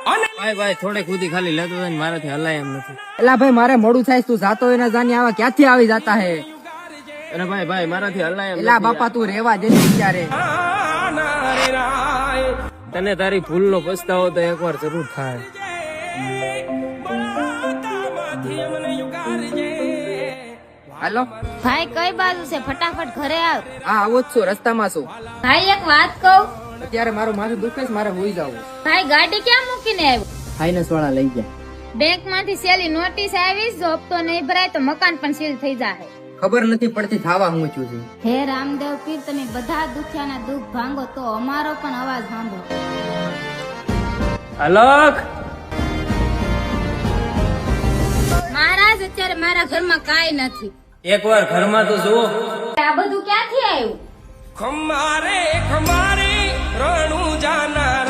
ભાઈ ભાઈ થોડે ખુદી ખાલી લેતો હતો ને મારાથી હલાય એમ નથી. એલા ભાઈ મારે મોડું થાય, તું જાતો હોય ને જાની આવા ક્યાંથી આવી જાતા હે? અરે ભાઈ ભાઈ મારાથી હલાય એમ એલા નથી. બાપા તું રેવા દે ને ત્યારે. તને તારી ભૂલનો પસ્તાવો તો એકવાર જરૂર થાય. હાલો ભાઈ કઈ બાજુ છે? ફટાફટ ઘરે આવ. હા આવો જ છું, રસ્તામાં છું. ભાઈ એક વાત કહું. અત્યારે મારું માથું દુખે છે, મારે હોઈ જવું. ભાઈ ગાડી ક્યાં મૂકીને આવ્યો? ફાઇનાન્સ વાળા લઈ ગયા. બેંક માંથી સેલી નોટિસ આવી, જો હપ્તો નહીં ભરાય તો મકાન પણ સીલ થઈ જાય. ખબર નથી પડતી થાવા હું છું. હે રામદેવ પીર, તમે બધા દુખિયાના દુઃખ ભાંગો તો અમારો પણ અવાજ સાંભળો. અલક મહારાજ અત્યારે મારા ઘરમાં કાંઈ નથી. એકવાર ઘરમાં તો જુઓ. આ બધું ક્યાંથી આવ્યું? ખમારે ખમારે રણુ જાના